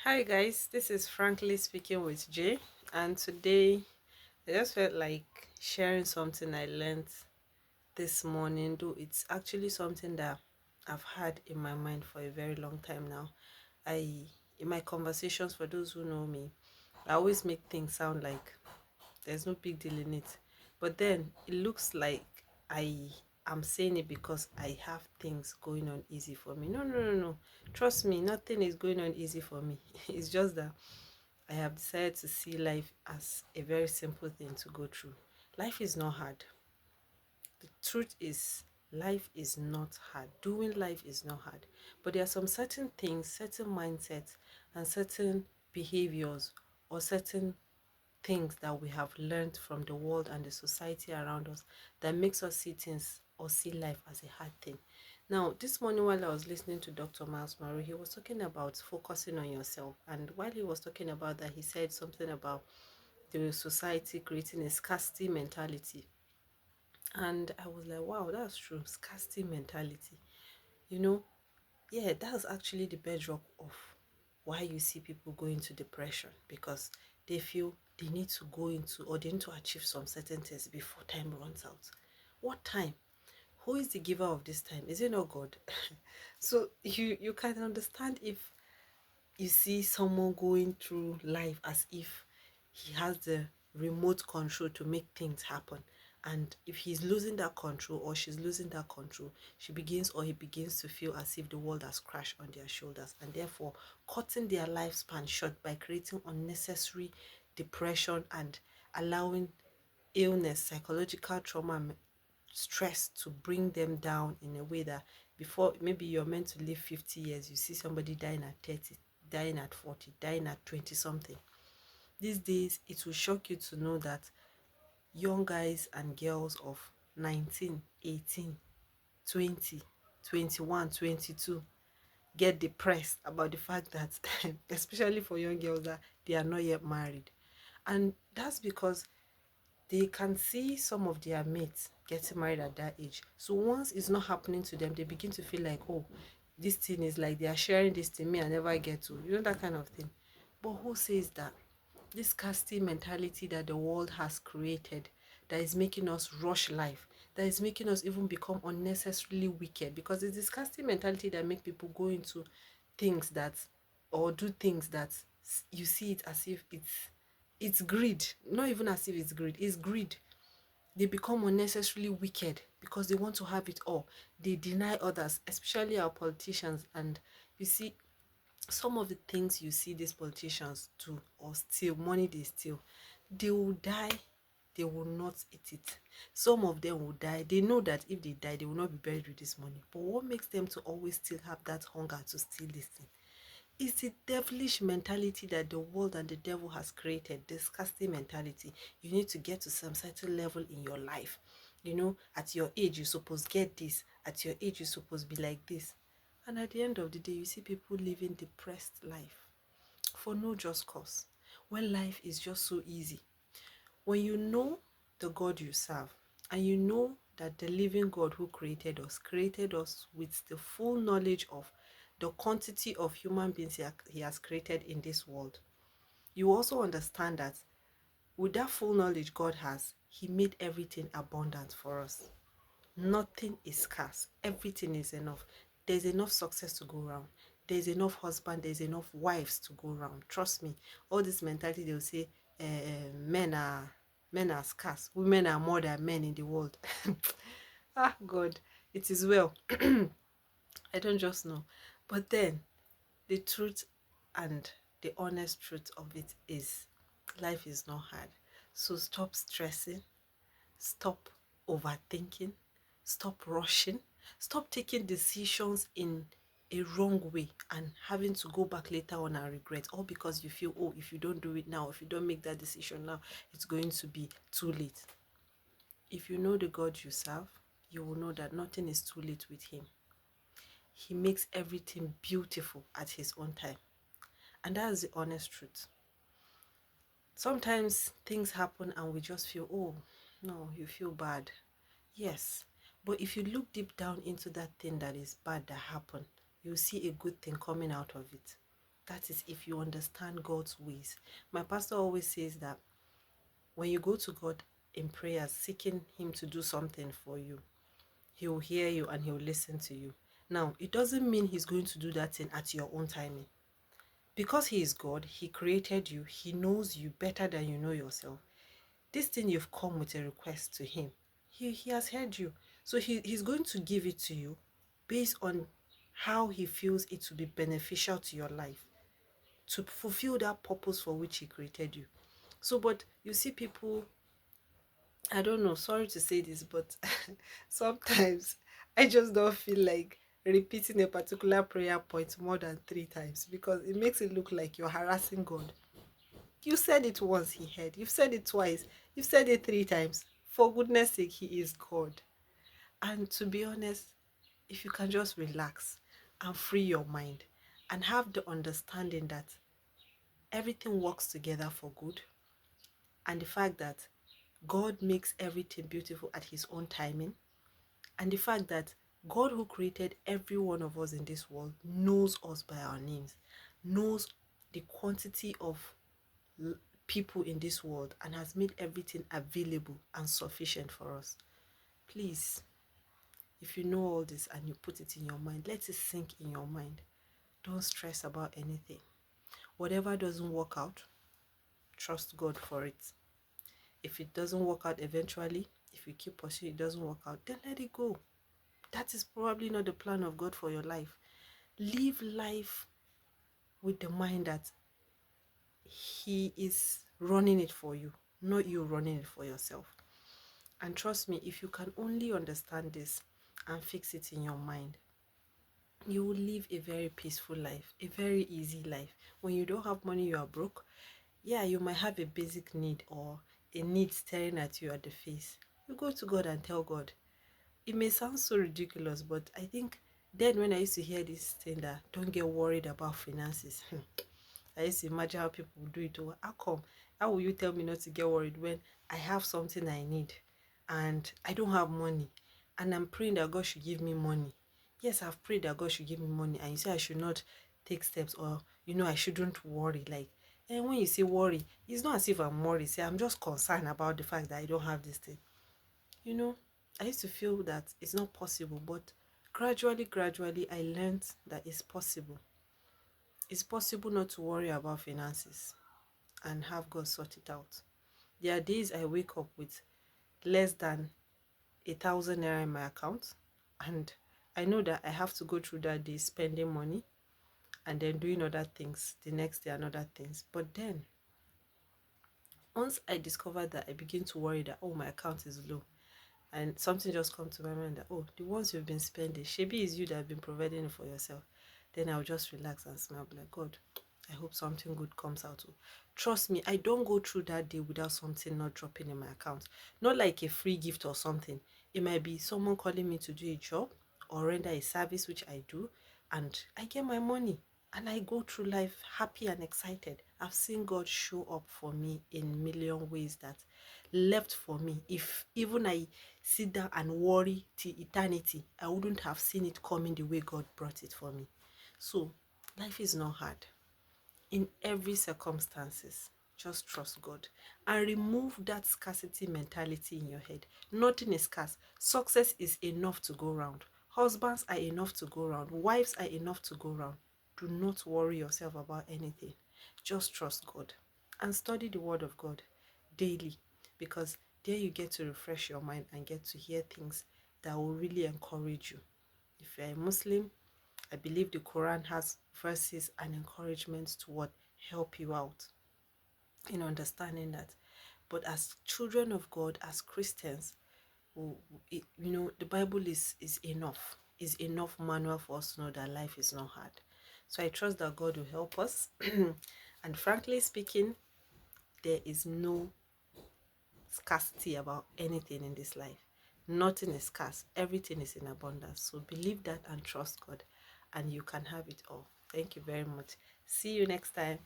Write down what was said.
Hi guys, this is Frankly speaking with Jay, and today I just felt like sharing something I learned this morning, though it's actually something that I've had in my mind for a very long time now. In my conversations, for those who know me, I always make things sound like there's no big deal in it. But then it looks like I am saying it because I have things going on easy for me. No, no, no, no. Trust me, nothing is going on easy for me. It's just that I have decided to see life as a very simple thing to go through. Life is not hard. The truth is, life is not hard. Doing life is not hard. But there are some certain things, certain mindsets, and certain behaviors or certain things that we have learned from the world and the society around us that makes us see things or see life as a hard thing. Now, this morning while I was listening to Dr. Miles Murray, he was talking about focusing on yourself. And while he was talking about that, he said something about the society creating a scarcity mentality. And I was like, wow, that's true. Scarcity mentality. You know, yeah, that's actually the bedrock of why you see people go into depression because they feel they need to go into or they need to achieve some certain things before time runs out. What time? Who is the giver of this time? Is it not God? So you can understand if you see someone going through life as if he has the remote control to make things happen, and if he's losing that control or she's losing that control, she begins or he begins to feel as if the world has crashed on their shoulders, and therefore cutting their lifespan short by creating unnecessary depression and allowing illness, psychological trauma, stress to bring them down in a way that before maybe you're meant to live 50 years, you see somebody dying at 30, dying at 40, dying at 20 something. These days, it will shock you to know that young guys and girls of 19, 18, 20, 21, 22 get depressed about the fact that, especially for young girls, that they are not yet married. And that's because they can see some of their mates getting married at that age. So once it's not happening to them, they begin to feel like, oh, this thing is like they are sharing this to me, I never get to. You know, that kind of thing. But who says that? This casting mentality that the world has created that is making us rush life, that is making us even become unnecessarily wicked, because it's this casting mentality that make people go into things that or do things that you see it as if it's greed. Not even as if it's greed, it's greed. They become unnecessarily wicked because they want to have it all. They deny others, especially our politicians. And you see, some of the things you see these politicians do or steal, money they steal, they will die, they will not eat it. Some of them will die. They know that if they die, they will not be buried with this money. But what makes them to always still have that hunger to steal this thing? It's the devilish mentality that the world and the devil has created, this scarcity mentality. You need to get to some certain level in your life. You know, at your age, you're supposed to get this. At your age, you're supposed to be like this. And at the end of the day, you see people living depressed life for no just cause. When life is just so easy. When you know the God you serve, and you know that the living God who created us with the full knowledge of the quantity of human beings he has created in this world, you also understand that with that full knowledge God has, he made everything abundant for us. Nothing is scarce. Everything is enough. There's enough success to go around. There's enough husband. There's enough wives to go around. Trust me. All this mentality they'll say, men are scarce. Women are more than men in the world. Ah, God, it is well. I don't just know. But then the truth and the honest truth of it is, life is not hard. So stop stressing. Stop overthinking, stop rushing, stop taking decisions in a wrong way and having to go back later on and regret, all because you feel, oh, if you don't do it now, if you don't make that decision now, it's going to be too late. If you know the God you serve, you will know that nothing is too late with him. He makes everything beautiful at his own time. And that's the honest truth. Sometimes things happen and we just feel, oh, no, you feel bad. Yes, but if you look deep down into that thing that is bad that happened, you'll see a good thing coming out of it. That is if you understand God's ways. My pastor always says that when you go to God in prayer, seeking Him to do something for you, He will hear you and He will listen to you. Now, it doesn't mean He's going to do that thing at your own timing. Because He is God, He created you, He knows you better than you know yourself. This thing you've come with a request to Him, He has heard you. So He's going to give it to you based on how He feels it will be beneficial to your life, to fulfill that purpose for which He created you. So, but you see people, I don't know, sorry to say this, but sometimes I just don't feel like repeating a particular prayer point more than 3 times because it makes it look like you're harassing God. You said it once, He heard. You've said it twice. You've said it 3 times. For goodness sake, He is God. And to be honest, if you can just relax and free your mind and have the understanding that everything works together for good, and the fact that God makes everything beautiful at His own timing, and the fact that God, who created every one of us in this world, knows us by our names, knows the quantity of people in this world, and has made everything available and sufficient for us. Please, if you know all this and you put it in your mind, let it sink in your mind. Don't stress about anything. Whatever doesn't work out, trust God for it. If it doesn't work out eventually, if you keep pursuing it doesn't work out, then let it go. That is probably not the plan of God for your life. Live life with the mind that He is running it for you, not you running it for yourself. And trust me, if you can only understand this and fix it in your mind, you will live a very peaceful life, a very easy life. When you don't have money, you are broke. Yeah, you might have a basic need or a need staring at you at the face. You go to God and tell God. It may sound so ridiculous, but I think then when I used to hear this thing that don't get worried about finances, I used to imagine how people would do it. Oh, how come? How will you tell me not to get worried when I have something I need and I don't have money and I'm praying that God should give me money? Yes, I've prayed that God should give me money, and you say I should not take steps, or I shouldn't worry. Like, and when you say worry, it's not as if I'm worried. Say I'm just concerned about the fact that I don't have this thing. You know, I used to feel that it's not possible, but gradually, I learned that it's possible. It's possible not to worry about finances and have God sort it out. There are days I wake up with less than 1,000 naira in my account, and I know that I have to go through that day spending money and then doing other things, the next day and other things. But then, once I discovered that, I begin to worry that, oh, my account is low. And something just comes to my mind that, oh, the ones you've been spending, maybe is you that have been providing it for yourself. Then I'll just relax and smile, be like, God, I hope something good comes out. Trust me, I don't go through that day without something not dropping in my account. Not like a free gift or something. It might be someone calling me to do a job or render a service, which I do, and I get my money and I go through life happy and excited. I've seen God show up for me in million ways that left for me. If even I sit down and worry till eternity, I wouldn't have seen it coming the way God brought it for me. So life is not hard. In every circumstances, just trust God and remove that scarcity mentality in your head. Nothing is scarce. Success is enough to go round. Husbands are enough to go round. Wives are enough to go round. Do not worry yourself about anything. Just trust God and study the word of God daily, because there you get to refresh your mind and get to hear things that will really encourage you. If you're a Muslim, I believe the Quran has verses and encouragements to what help you out in understanding that. But as children of God, as Christians, the Bible is enough. Is enough manual for us to know that life is not hard. So I trust that God will help us. And frankly speaking, there is no scarcity about anything in this life. Nothing is scarce. Everything is in abundance. So believe that and trust God, and you can have it all. Thank you very much. See you next time.